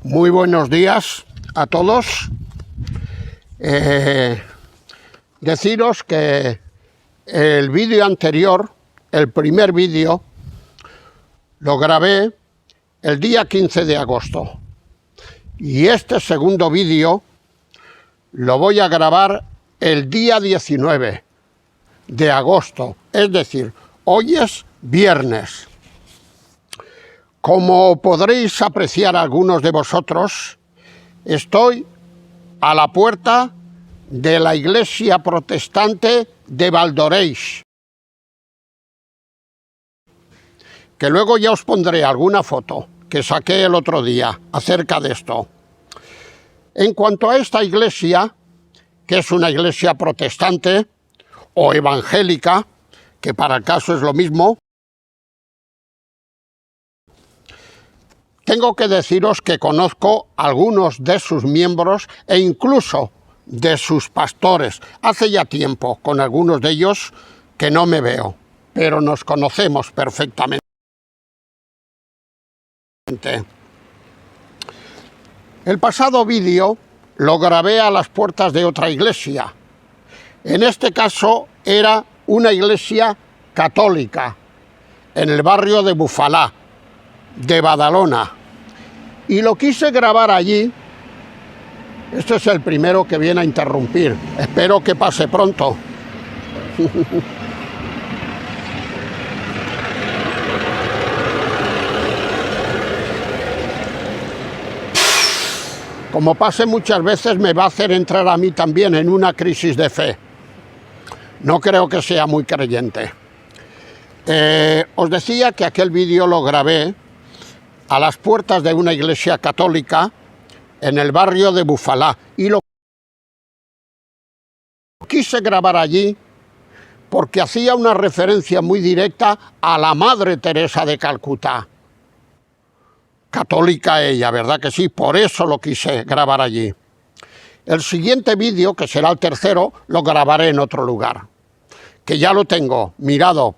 Muy buenos días a todos. Deciros que el vídeo anterior, el primer vídeo, lo grabé el día 15 de agosto. Y este segundo vídeo lo voy a grabar el día 19 de agosto. Es decir, hoy es viernes. Como podréis apreciar algunos de vosotros, estoy a la puerta de la iglesia protestante de Valdoreix, que luego ya os pondré alguna foto que saqué el otro día acerca de esto. En cuanto a esta iglesia, que es una iglesia protestante o evangélica, que para el caso es lo mismo, tengo que deciros que conozco a algunos de sus miembros e incluso de sus pastores. Hace ya tiempo con algunos de ellos que no me veo, pero nos conocemos perfectamente. El pasado vídeo lo grabé a las puertas de otra iglesia. En este caso era una iglesia católica en el barrio de Bufalà, de Badalona, y lo quise grabar allí. Este es el primero que viene a interrumpir, espero que pase pronto. Como pase muchas veces, me va a hacer entrar a mí también en una crisis de fe. No creo que sea muy creyente. Os decía que aquel vídeo lo grabé a las puertas de una iglesia católica en el barrio de Bufalà, y lo quise grabar allí porque hacía una referencia muy directa a la Madre Teresa de Calcuta. Católica ella, ¿verdad que sí? Por eso lo quise grabar allí. El siguiente vídeo, que será el tercero, lo grabaré en otro lugar, que ya lo tengo mirado,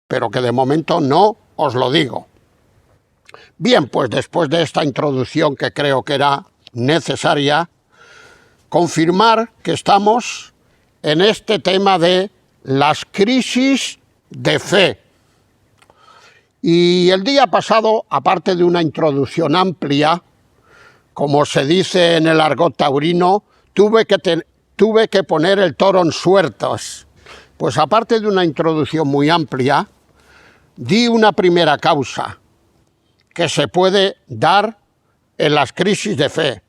pero que de momento no os lo digo. Bien, pues después de esta introducción que creo que era necesaria, confirmar que estamos en este tema de las crisis de fe. Y el día pasado, aparte de una introducción amplia, como se dice en el argot taurino, tuve que poner el toro en suertes. Pues aparte de una introducción muy amplia, di una primera causa que se puede dar en las crisis de fe,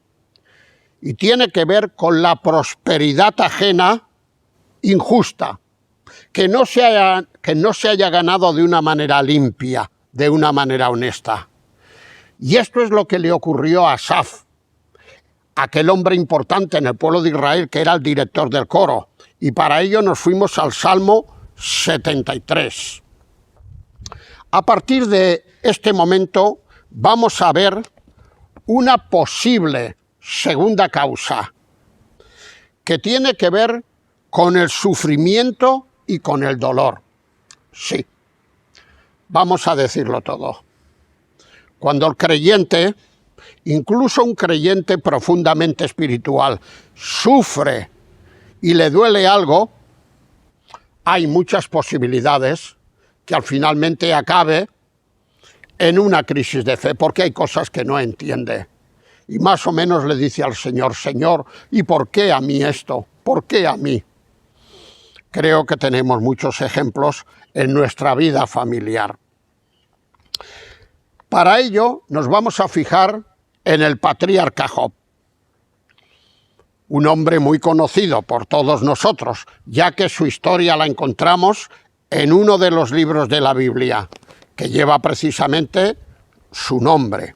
y tiene que ver con la prosperidad ajena injusta, que no se haya ganado de una manera limpia, de una manera honesta. Y esto es lo que le ocurrió a Asaf, aquel hombre importante en el pueblo de Israel, que era el director del coro, y para ello nos fuimos al Salmo 73. A partir de este momento vamos a ver una posible segunda causa que tiene que ver con el sufrimiento y con el dolor. Sí, vamos a decirlo todo. Cuando el creyente, incluso un creyente profundamente espiritual, sufre y le duele algo, hay muchas posibilidades que al finalmente acabe en una crisis de fe, porque hay cosas que no entiende. Y más o menos le dice al Señor: Señor, ¿y por qué a mí esto? ¿Por qué a mí? Creo que tenemos muchos ejemplos en nuestra vida familiar. Para ello nos vamos a fijar en el patriarca Job, un hombre muy conocido por todos nosotros, ya que su historia la encontramos en uno de los libros de la Biblia, que lleva precisamente su nombre.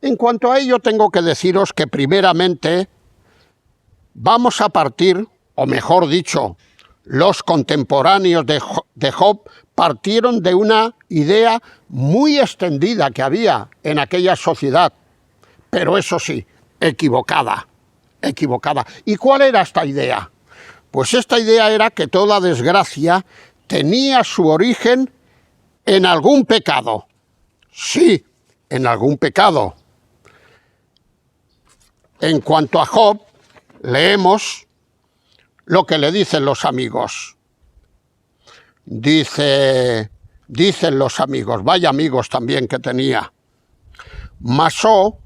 En cuanto a ello, tengo que deciros que primeramente vamos a partir, o mejor dicho, los contemporáneos de Job partieron de una idea muy extendida que había en aquella sociedad, pero eso sí, equivocada. ¿Y cuál era esta idea? Pues esta idea era que toda desgracia tenía su origen en algún pecado. Sí, en algún pecado. En cuanto a Job, leemos lo que le dicen los amigos. Dicen los amigos, vaya amigos también que tenía. Mas, oh,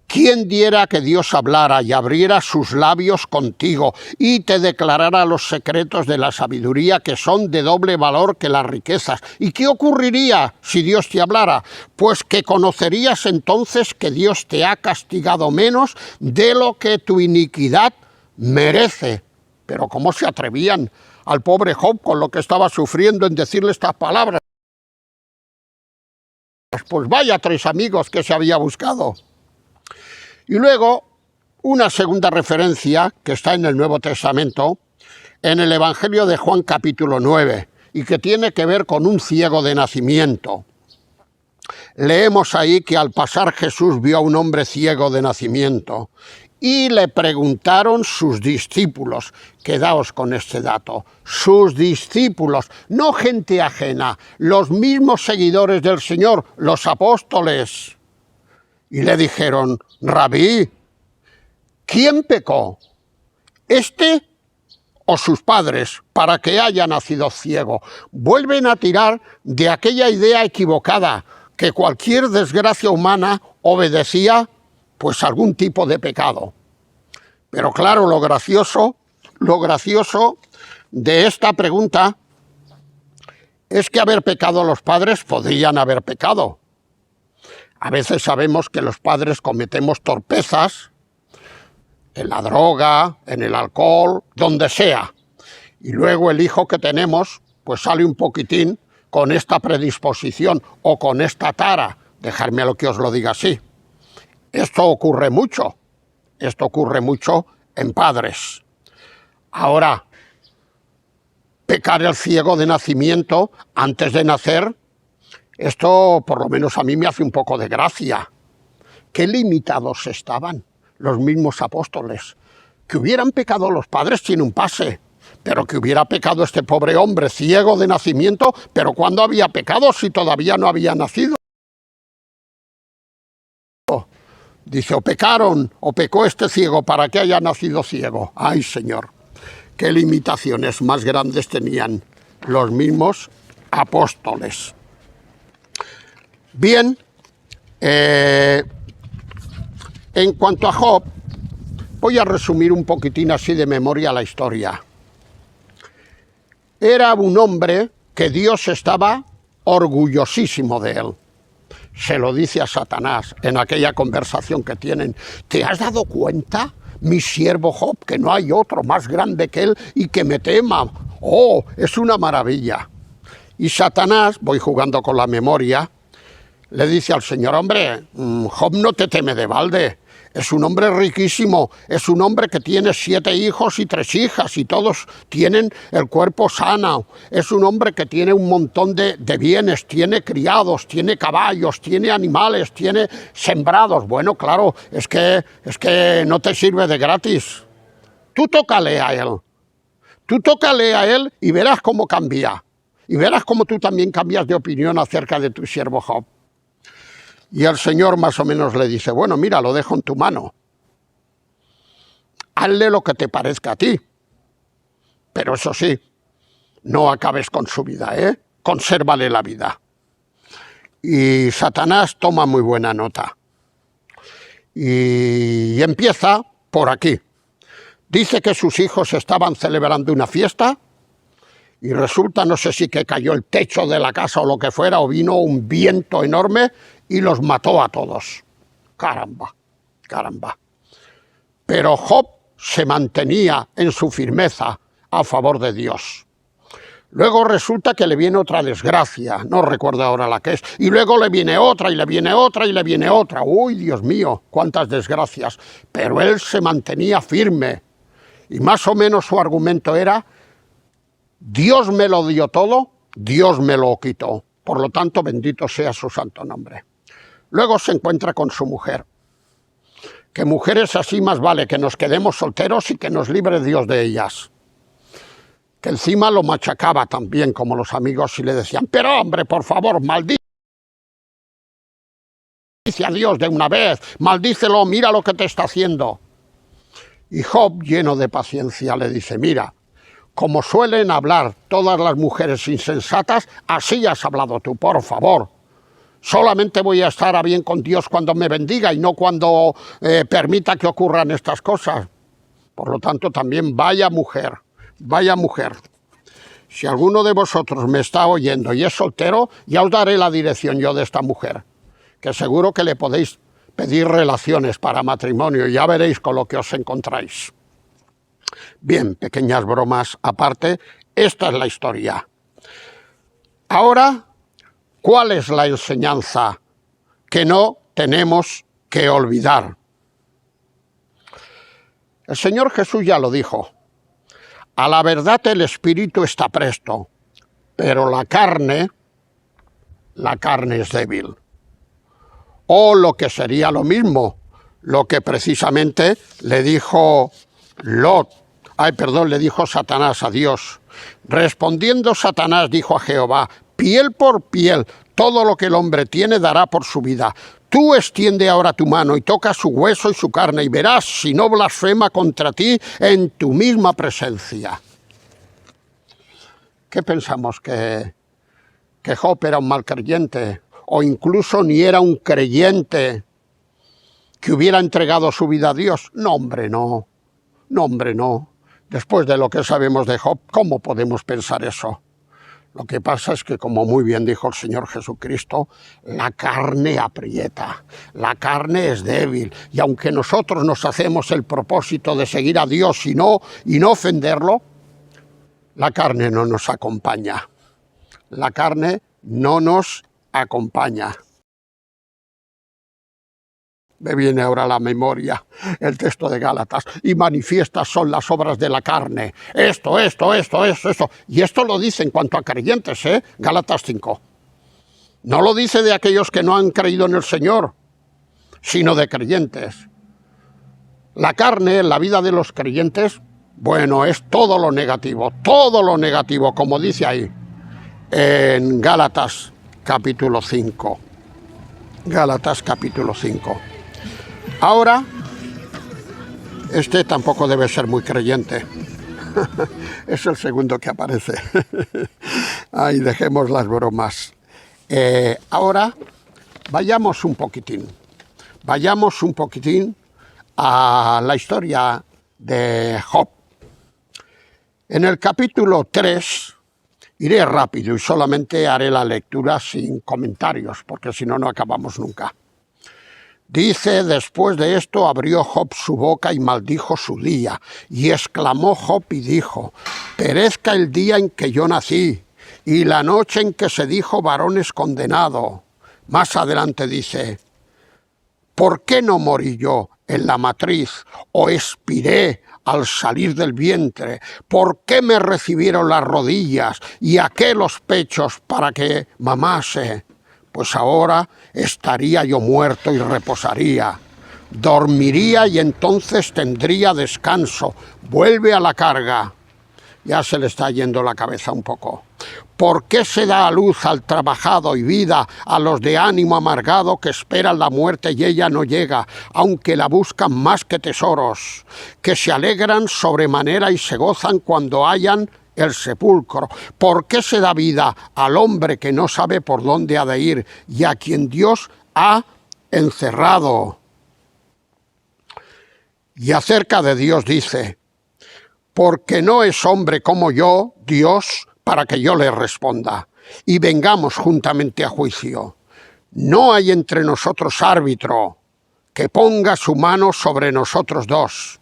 ¿quién diera que Dios hablara y abriera sus labios contigo y te declarara los secretos de la sabiduría que son de doble valor que las riquezas? ¿Y qué ocurriría si Dios te hablara? Pues que conocerías entonces que Dios te ha castigado menos de lo que tu iniquidad merece. Pero ¿cómo se atrevían al pobre Job con lo que estaba sufriendo en decirle estas palabras? Pues vaya 3 amigos que se había buscado. Y luego, una segunda referencia que está en el Nuevo Testamento, en el Evangelio de Juan capítulo 9, y que tiene que ver con un ciego de nacimiento. Leemos ahí que al pasar Jesús vio a un hombre ciego de nacimiento y le preguntaron sus discípulos, quedaos con este dato, sus discípulos, no gente ajena, los mismos seguidores del Señor, los apóstoles. Y le dijeron, Rabí, ¿quién pecó? ¿Este o sus padres para que haya nacido ciego? Vuelven a tirar de aquella idea equivocada que cualquier desgracia humana obedecía pues algún tipo de pecado. Pero claro, lo gracioso de esta pregunta es que haber pecado los padres podrían haber pecado. A veces sabemos que los padres cometemos torpezas en la droga, en el alcohol, donde sea. Y luego el hijo que tenemos pues sale un poquitín con esta predisposición o con esta tara. Dejadme lo que os lo diga así. Esto ocurre mucho en padres. Ahora, pecar el ciego de nacimiento antes de nacer, esto por lo menos a mí me hace un poco de gracia. Qué limitados estaban los mismos apóstoles. Que hubieran pecado los padres tiene un pase, pero que hubiera pecado este pobre hombre ciego de nacimiento, pero ¿cuándo había pecado si todavía no había nacido? Dice, o pecaron, o pecó este ciego para que haya nacido ciego. ¡Ay, Señor! ¡Qué limitaciones más grandes tenían los mismos apóstoles! Bien, en cuanto a Job, voy a resumir un poquitín así de memoria la historia. Era un hombre que Dios estaba orgullosísimo de él. Se lo dice a Satanás en aquella conversación que tienen. ¿Te has dado cuenta, mi siervo Job, que no hay otro más grande que él y que me tema? ¡Oh, es una maravilla! Y Satanás, voy jugando con la memoria, le dice al Señor, hombre, Job no te teme de balde. Es un hombre riquísimo, es un hombre que tiene 7 hijos y 3 hijas y todos tienen el cuerpo sano. Es un hombre que tiene un montón de bienes, tiene criados, tiene caballos, tiene animales, tiene sembrados. Bueno, claro, es que no te sirve de gratis. Tú tócale a él y verás cómo cambia. Y verás cómo tú también cambias de opinión acerca de tu siervo Job. Y el Señor más o menos le dice, bueno, mira, lo dejo en tu mano. Hazle lo que te parezca a ti. Pero eso sí, no acabes con su vida, consérvale la vida. Y Satanás toma muy buena nota. Y empieza por aquí. Dice que sus hijos estaban celebrando una fiesta y resulta, no sé si que cayó el techo de la casa o lo que fuera, o vino un viento enorme y los mató a todos. Caramba, caramba. Pero Job se mantenía en su firmeza a favor de Dios. Luego resulta que le viene otra desgracia, no recuerdo ahora la que es, y luego le viene otra, y le viene otra, y le viene otra. ¡Uy, Dios mío, cuántas desgracias! Pero él se mantenía firme, y más o menos su argumento era, Dios me lo dio todo, Dios me lo quitó. Por lo tanto, bendito sea su santo nombre. Luego se encuentra con su mujer. Que mujeres así más vale que nos quedemos solteros y que nos libre Dios de ellas. Que encima lo machacaba también como los amigos y le decían, pero hombre, por favor, maldice maldice a Dios de una vez, maldícelo, mira lo que te está haciendo. Y Job, lleno de paciencia, le dice, mira, como suelen hablar todas las mujeres insensatas, así has hablado tú, por favor. Solamente voy a estar a bien con Dios cuando me bendiga y no cuando permita que ocurran estas cosas. Por lo tanto, también vaya mujer. Si alguno de vosotros me está oyendo y es soltero, ya os daré la dirección yo de esta mujer, que seguro que le podéis pedir relaciones para matrimonio y ya veréis con lo que os encontráis. Bien, pequeñas bromas aparte, esta es la historia. Ahora, ¿cuál es la enseñanza que no tenemos que olvidar? El Señor Jesús ya lo dijo. A la verdad el espíritu está presto, pero la carne es débil. O lo que sería lo mismo, lo que precisamente le dijo le dijo Satanás a Dios. Respondiendo Satanás dijo a Jehová, piel por piel, todo lo que el hombre tiene dará por su vida. Tú extiende ahora tu mano y toca su hueso y su carne y verás si no blasfema contra ti en tu misma presencia. ¿Qué pensamos? ¿Que Job era un mal creyente? ¿O incluso ni era un creyente que hubiera entregado su vida a Dios? No, hombre, no. No, hombre, no. Después de lo que sabemos de Job, ¿cómo podemos pensar eso? Lo que pasa es que, como muy bien dijo el Señor Jesucristo, la carne aprieta, la carne es débil, y aunque nosotros nos hacemos el propósito de seguir a Dios y no ofenderlo, la carne no nos acompaña. La carne no nos acompaña. Me viene ahora a la memoria el texto de Gálatas. Y manifiestas son las obras de la carne. Esto. Y esto lo dice en cuanto a creyentes, ¿eh? Gálatas 5. No lo dice de aquellos que no han creído en el Señor, sino de creyentes. La carne en la vida de los creyentes, bueno, es todo lo negativo, como dice ahí en Gálatas capítulo 5. Gálatas capítulo 5. Ahora, este tampoco debe ser muy creyente. Es el segundo que aparece. Ay, dejemos las bromas. Ahora, vayamos un poquitín a la historia de Job. En el capítulo 3, iré rápido y solamente haré la lectura sin comentarios, porque si no, no acabamos nunca. Dice, después de esto abrió Job su boca y maldijo su día, y exclamó Job y dijo, perezca el día en que yo nací, y la noche en que se dijo varón es condenado. Más adelante dice, ¿por qué no morí yo en la matriz o expiré al salir del vientre? ¿Por qué me recibieron las rodillas y aqué los pechos para que mamase? Pues ahora estaría yo muerto y reposaría. Dormiría y entonces tendría descanso. Vuelve a la carga. Ya se le está yendo la cabeza un poco. ¿Por qué se da a luz al trabajado y vida a los de ánimo amargado que esperan la muerte y ella no llega, aunque la buscan más que tesoros, que se alegran sobremanera y se gozan cuando hallan el sepulcro? ¿Por qué se da vida al hombre que no sabe por dónde ha de ir y a quien Dios ha encerrado? Y acerca de Dios dice, porque no es hombre como yo, Dios, para que yo le responda, y vengamos juntamente a juicio. No hay entre nosotros árbitro que ponga su mano sobre nosotros dos.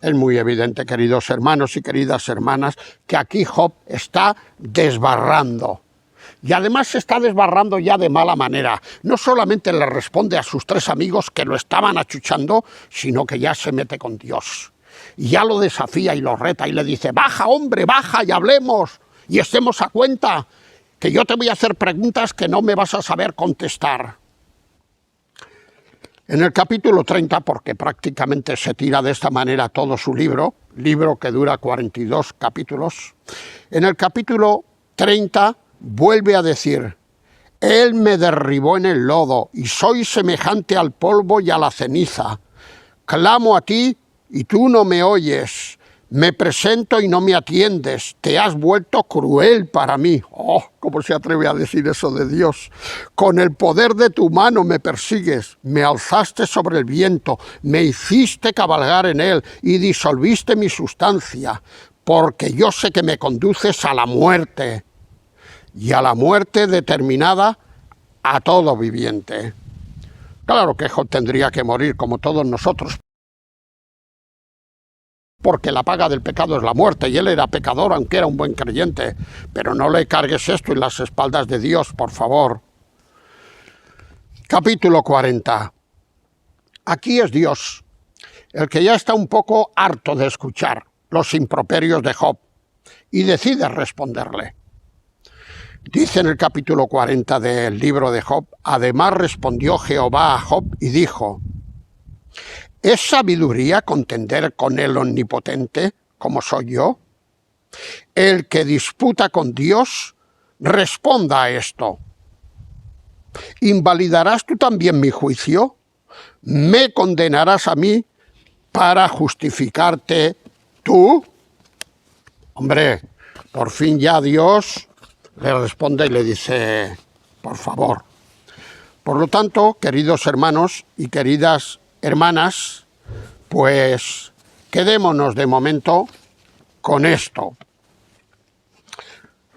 Es muy evidente, queridos hermanos y queridas hermanas, que aquí Job está desbarrando. Y además se está desbarrando ya de mala manera. No solamente le responde a sus 3 amigos que lo estaban achuchando, sino que ya se mete con Dios. Y ya lo desafía y lo reta y le dice, baja hombre, baja y hablemos y estemos a cuenta, que yo te voy a hacer preguntas que no me vas a saber contestar. En el capítulo 30, porque prácticamente se tira de esta manera todo su libro que dura 42 capítulos, en el capítulo 30 vuelve a decir, Él me derribó en el lodo, y soy semejante al polvo y a la ceniza. Clamo a ti, y tú no me oyes. Me presento y no me atiendes. Te has vuelto cruel para mí. Oh, ¿cómo se atreve a decir eso de Dios? Con el poder de tu mano me persigues. Me alzaste sobre el viento. Me hiciste cabalgar en él y disolviste mi sustancia. Porque yo sé que me conduces a la muerte. Y a la muerte determinada a todo viviente. Claro que Job tendría que morir como todos nosotros, porque la paga del pecado es la muerte, y él era pecador aunque era un buen creyente. Pero no le cargues esto en las espaldas de Dios, por favor. Capítulo 40. Aquí es Dios, el que ya está un poco harto de escuchar los improperios de Job, y decide responderle. Dice en el capítulo 40 del libro de Job: además respondió Jehová a Job y dijo: ¿es sabiduría contender con el omnipotente como soy yo? El que disputa con Dios, responda a esto. ¿Invalidarás tú también mi juicio? ¿Me condenarás a mí para justificarte tú? Hombre, por fin ya Dios le responde y le dice: por favor. Por lo tanto, queridos hermanos y queridas hermanas, pues quedémonos de momento con esto.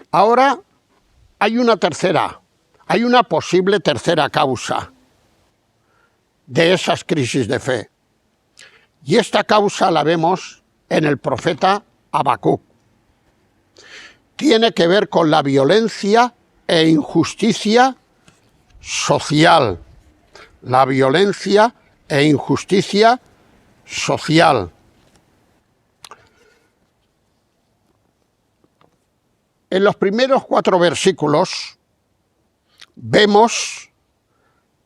Ahora hay una posible tercera causa de esas crisis de fe. Y esta causa la vemos en el profeta Habacuc. Tiene que ver con la violencia e injusticia social. La violencia e injusticia social. En los primeros 4 versículos vemos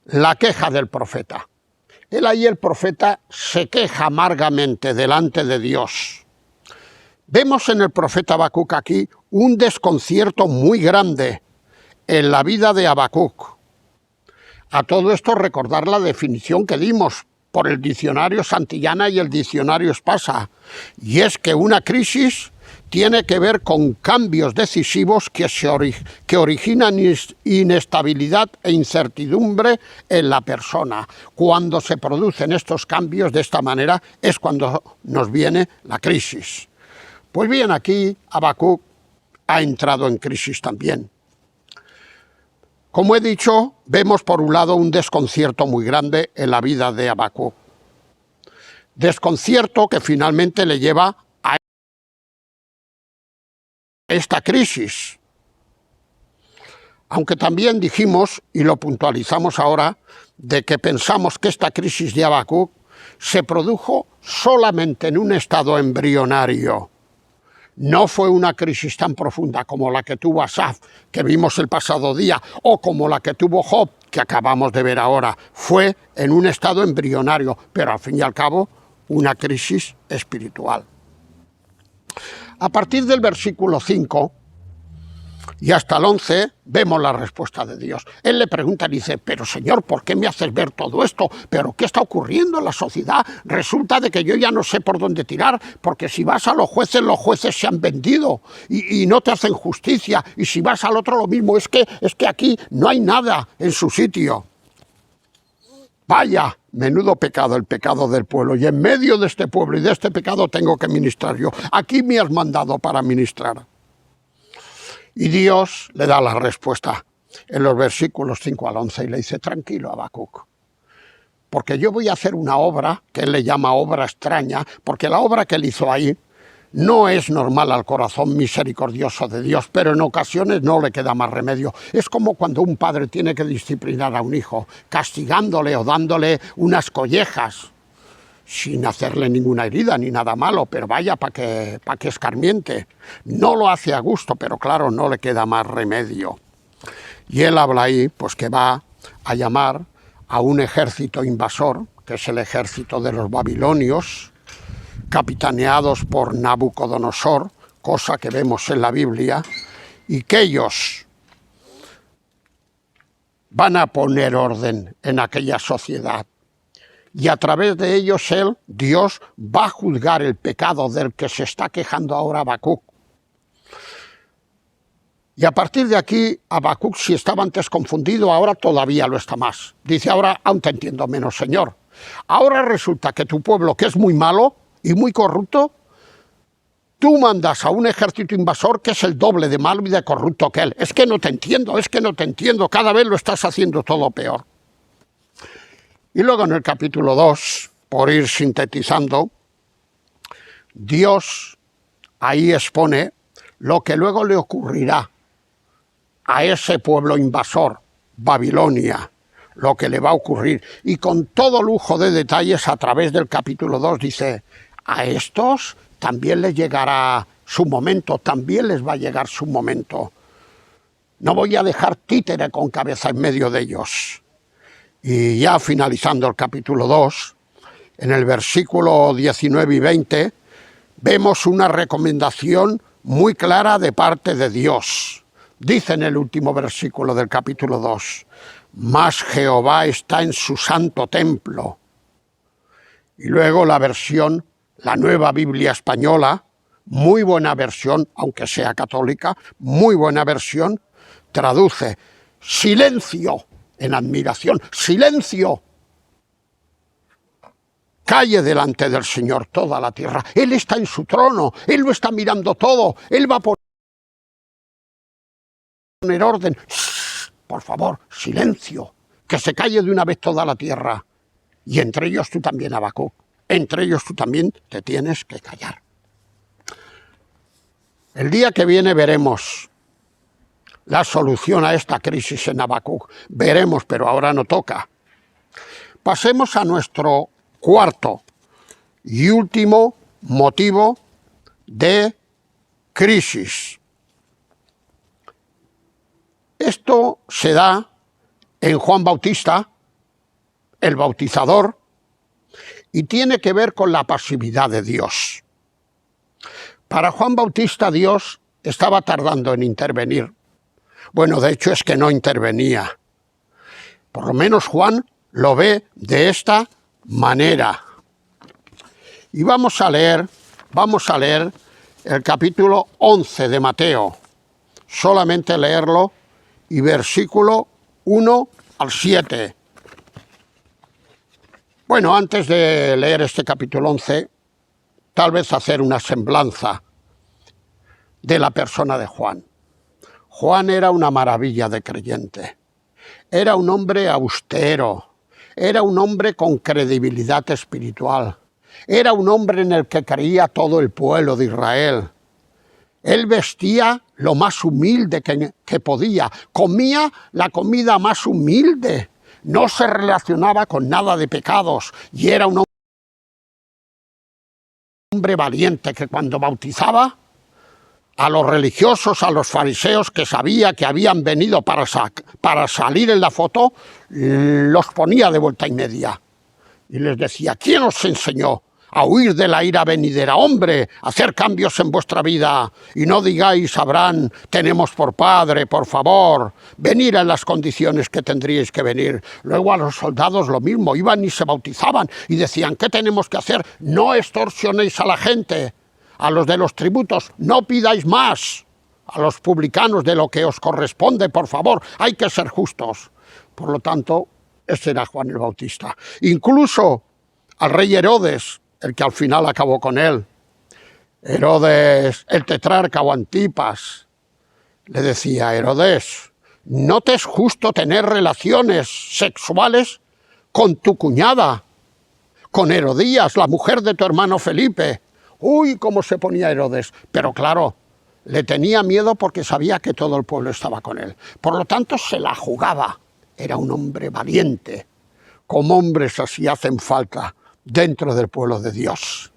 la queja del profeta. El profeta se queja amargamente delante de Dios. Vemos en el profeta Habacuc aquí un desconcierto muy grande en la vida de Habacuc. A todo esto recordar la definición que dimos por el diccionario Santillana y el diccionario Espasa, y es que una crisis tiene que ver con cambios decisivos que originan inestabilidad e incertidumbre en la persona. Cuando se producen estos cambios de esta manera es cuando nos viene la crisis. Pues bien, aquí Habacuc ha entrado en crisis también. Como he dicho, vemos por un lado un desconcierto muy grande en la vida de Habacuc. Desconcierto que finalmente le lleva a esta crisis. Aunque también dijimos, y lo puntualizamos ahora, de que pensamos que esta crisis de Habacuc se produjo solamente en un estado embrionario. No fue una crisis tan profunda como la que tuvo Asaf, que vimos el pasado día, o como la que tuvo Job, que acabamos de ver ahora. Fue en un estado embrionario, pero al fin y al cabo, una crisis espiritual. A partir del versículo 5 y hasta el 11 vemos la respuesta de Dios. Él le pregunta y dice: pero Señor, ¿por qué me haces ver todo esto? ¿Pero qué está ocurriendo en la sociedad? Resulta de que yo ya no sé por dónde tirar, porque si vas a los jueces se han vendido y no te hacen justicia, y si vas al otro lo mismo, es que aquí no hay nada en su sitio. Vaya, menudo pecado, el pecado del pueblo, y en medio de este pueblo y de este pecado tengo que ministrar yo. Aquí me has mandado para ministrar. Y Dios le da la respuesta en los versículos 5 al 11 y le dice: tranquilo, Habacuc, porque yo voy a hacer una obra que él le llama obra extraña, porque la obra que él hizo ahí no es normal al corazón misericordioso de Dios, pero en ocasiones no le queda más remedio. Es como cuando un padre tiene que disciplinar a un hijo, castigándole o dándole unas collejas, sin hacerle ninguna herida ni nada malo, pero vaya, para que escarmiente. No lo hace a gusto, pero claro, no le queda más remedio. Y él habla ahí, pues que va a llamar a un ejército invasor, que es el ejército de los babilonios, capitaneados por Nabucodonosor, cosa que vemos en la Biblia, y que ellos van a poner orden en aquella sociedad. Y a través de ellos Dios, va a juzgar el pecado del que se está quejando ahora Habacuc. Y a partir de aquí, Habacuc, si estaba antes confundido, ahora todavía lo está más. Dice, ahora aún te entiendo menos, Señor. Ahora resulta que tu pueblo, que es muy malo y muy corrupto, tú mandas a un ejército invasor que es el doble de malo y de corrupto que él. Es que no te entiendo, cada vez lo estás haciendo todo peor. Y luego en el capítulo 2, por ir sintetizando, Dios ahí expone lo que luego le ocurrirá a ese pueblo invasor, Babilonia, lo que le va a ocurrir. Y con todo lujo de detalles a través del capítulo 2 dice, a estos también les llegará su momento, también les va a llegar su momento. No voy a dejar títere con cabeza en medio de ellos. Y ya finalizando el capítulo 2, en el versículo 19 y 20, vemos una recomendación muy clara de parte de Dios. Dice en el último versículo del capítulo 2, «Mas Jehová está en su santo templo». Y luego la versión, la Nueva Biblia Española, muy buena versión, aunque sea católica, muy buena versión, traduce «silencio» en admiración, «silencio». Calle delante del Señor toda la tierra. Él está en su trono, Él lo está mirando todo, Él va a poner orden. ¡Shh! Por favor, silencio, que se calle de una vez toda la tierra. Y entre ellos tú también, Habacuc, entre ellos tú también te tienes que callar. El día que viene veremos la solución a esta crisis en Habacuc. Veremos, pero ahora no toca. Pasemos a nuestro cuarto y último motivo de crisis. Esto se da en Juan Bautista, el bautizador, y tiene que ver con la pasividad de Dios. Para Juan Bautista Dios estaba tardando en intervenir. Bueno, de hecho es que no intervenía. Por lo menos Juan lo ve de esta manera. Y vamos a leer el capítulo 11 de Mateo. Solamente leerlo y versículo 1 al 7. Bueno, antes de leer este capítulo 11, tal vez hacer una semblanza de la persona de Juan. Juan era una maravilla de creyente. Era un hombre austero. Era un hombre con credibilidad espiritual. Era un hombre en el que creía todo el pueblo de Israel. Él vestía lo más humilde que podía. Comía la comida más humilde. No se relacionaba con nada de pecados. Y era un hombre valiente que cuando bautizaba a los religiosos, a los fariseos que sabía que habían venido para salir en la foto, los ponía de vuelta y media. Y les decía, ¿quién os enseñó a huir de la ira venidera? Hombre, hacer cambios en vuestra vida y no digáis, Abraham, tenemos por padre, por favor, venir en las condiciones que tendríais que venir. Luego a los soldados lo mismo, iban y se bautizaban y decían, ¿qué tenemos que hacer? No extorsionéis a la gente. A los de los tributos, no pidáis más. A los publicanos de lo que os corresponde, por favor, hay que ser justos. Por lo tanto, ese era Juan el Bautista. Incluso al rey Herodes, el que al final acabó con él, Herodes, el tetrarca o Antipas, le decía, Herodes, ¿no te es justo tener relaciones sexuales con tu cuñada, con Herodías, la mujer de tu hermano Felipe? Uy, cómo se ponía Herodes. Pero claro, le tenía miedo porque sabía que todo el pueblo estaba con él. Por lo tanto, se la jugaba. Era un hombre valiente. Como hombres así hacen falta dentro del pueblo de Dios.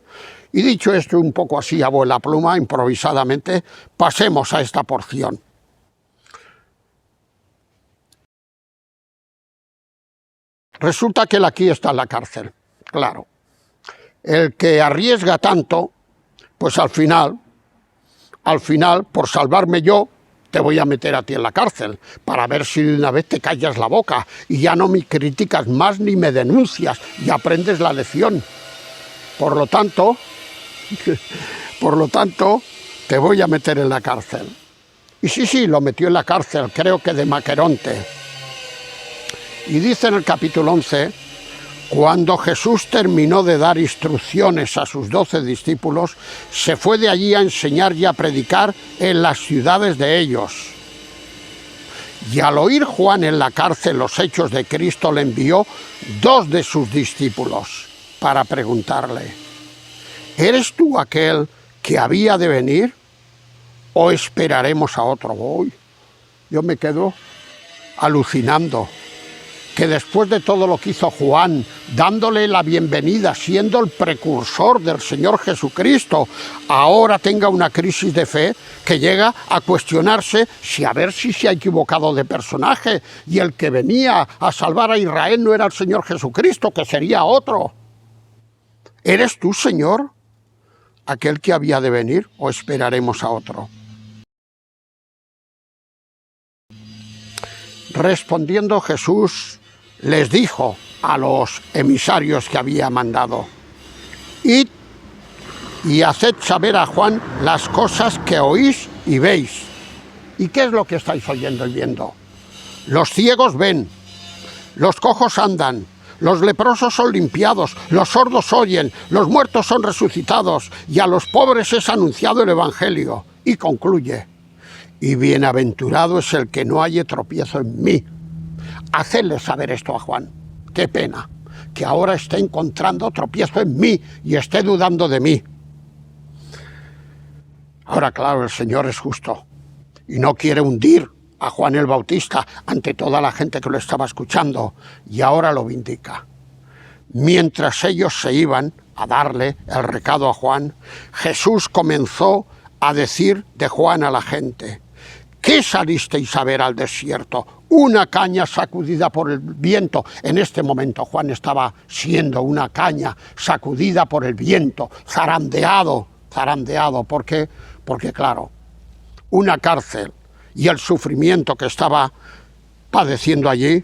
Y dicho esto un poco así a vuela pluma, improvisadamente, pasemos a esta porción. Resulta que él aquí está en la cárcel, claro. El que arriesga tanto, pues al final, por salvarme yo, te voy a meter a ti en la cárcel para ver si de una vez te callas la boca y ya no me criticas más ni me denuncias y aprendes la lección. Por lo tanto, te voy a meter en la cárcel. Y sí, lo metió en la cárcel, creo que de Maqueronte. Y dice en el capítulo 11, cuando Jesús terminó de dar instrucciones a sus 12 discípulos, se fue de allí a enseñar y a predicar en las ciudades de ellos. Y al oír Juan en la cárcel los hechos de Cristo, le envió 2 de sus discípulos para preguntarle, ¿eres tú aquel que había de venir o esperaremos a otro? Yo me quedo alucinando que después de todo lo que hizo Juan, dándole la bienvenida, siendo el precursor del Señor Jesucristo, ahora tenga una crisis de fe que llega a cuestionarse si a ver si se ha equivocado de personaje y el que venía a salvar a Israel no era el Señor Jesucristo, que sería otro. ¿Eres tú, Señor, aquel que había de venir o esperaremos a otro? Respondiendo Jesús, les dijo a los emisarios que había mandado, id y haced saber a Juan las cosas que oís y veis. ¿Y qué es lo que estáis oyendo y viendo? Los ciegos ven, los cojos andan, los leprosos son limpiados, los sordos oyen, los muertos son resucitados y a los pobres es anunciado el Evangelio. Y concluye, y bienaventurado es el que no haya tropiezo en mí. Hacedle saber esto a Juan. Qué pena que ahora esté encontrando tropiezo en mí y esté dudando de mí. Ahora, claro, el Señor es justo y no quiere hundir a Juan el Bautista ante toda la gente que lo estaba escuchando, y ahora lo vindica. Mientras ellos se iban a darle el recado a Juan, Jesús comenzó a decir de Juan a la gente, ¿qué salisteis a ver al desierto? Una caña sacudida por el viento. En este momento Juan estaba siendo una caña sacudida por el viento, zarandeado. ¿Por qué? Porque claro, una cárcel y el sufrimiento que estaba padeciendo allí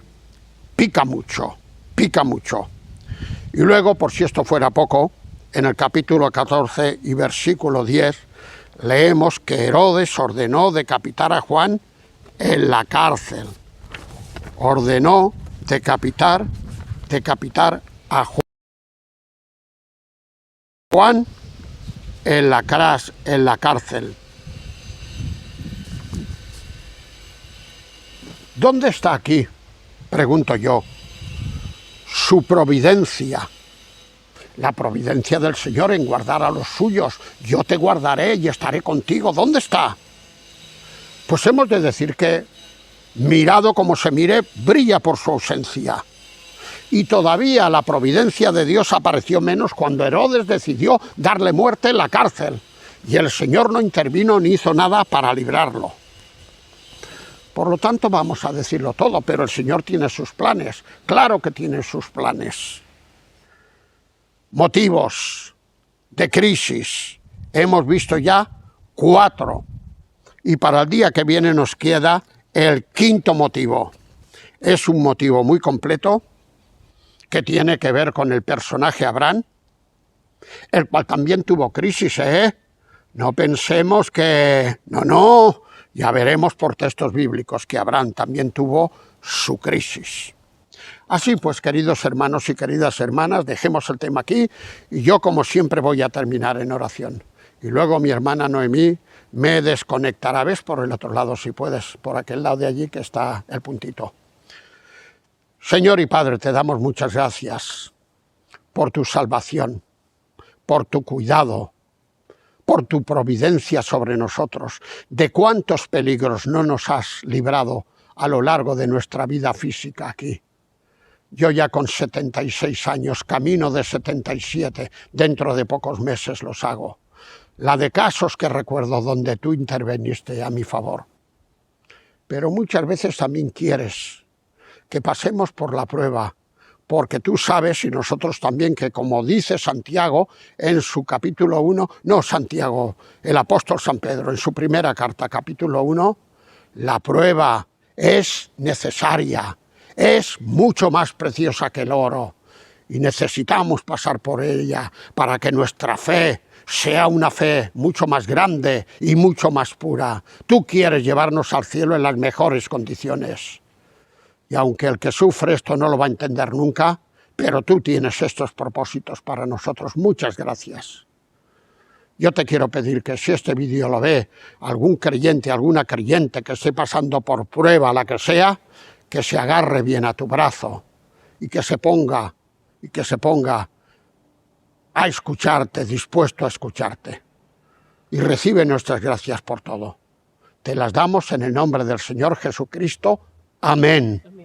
pica mucho. Y luego, por si esto fuera poco, en el capítulo 14 y versículo 10, leemos que Herodes ordenó decapitar a Juan en la cárcel. Ordenó decapitar a Juan en la cárcel. ¿Dónde está aquí, pregunto yo, su providencia? La providencia del Señor en guardar a los suyos. Yo te guardaré y estaré contigo. ¿Dónde está? Pues hemos de decir que, mirado como se mire, brilla por su ausencia. Y todavía la providencia de Dios apareció menos cuando Herodes decidió darle muerte en la cárcel. Y el Señor no intervino ni hizo nada para librarlo. Por lo tanto, vamos a decirlo todo, pero el Señor tiene sus planes. Claro que tiene sus planes. Motivos de crisis. Hemos visto ya 4. Y para el día que viene nos queda el 5º motivo. Es un motivo muy completo que tiene que ver con el personaje Abraham, el cual también tuvo crisis, ¿eh? No pensemos que... No, ya veremos por textos bíblicos que Abraham también tuvo su crisis. Así pues, queridos hermanos y queridas hermanas, dejemos el tema aquí y yo, como siempre, voy a terminar en oración. Y luego mi hermana Noemí me desconectará. ¿Ves? Por el otro lado, si puedes, por aquel lado de allí que está el puntito. Señor y Padre, te damos muchas gracias por tu salvación, por tu cuidado, por tu providencia sobre nosotros. De cuántos peligros no nos has librado a lo largo de nuestra vida física aquí. Yo ya con 76 años, camino de 77, dentro de pocos meses los hago. La de casos que recuerdo donde tú interveniste a mi favor. Pero muchas veces también quieres que pasemos por la prueba, porque tú sabes, y nosotros también, que como dice Santiago en su capítulo 1, no Santiago, el apóstol San Pedro, en su primera carta, capítulo 1, La prueba es necesaria, es mucho más preciosa que el oro y necesitamos pasar por ella para que nuestra fe sea una fe mucho más grande y mucho más pura. Tú quieres llevarnos al cielo en las mejores condiciones. Y aunque el que sufre esto no lo va a entender nunca, pero tú tienes estos propósitos para nosotros. Muchas gracias. Yo te quiero pedir que si este vídeo lo ve algún creyente, alguna creyente que esté pasando por prueba, la que sea, que se agarre bien a tu brazo y que se ponga a escucharte, dispuesto a escucharte. Y recibe nuestras gracias por todo. Te las damos en el nombre del Señor Jesucristo. Amén.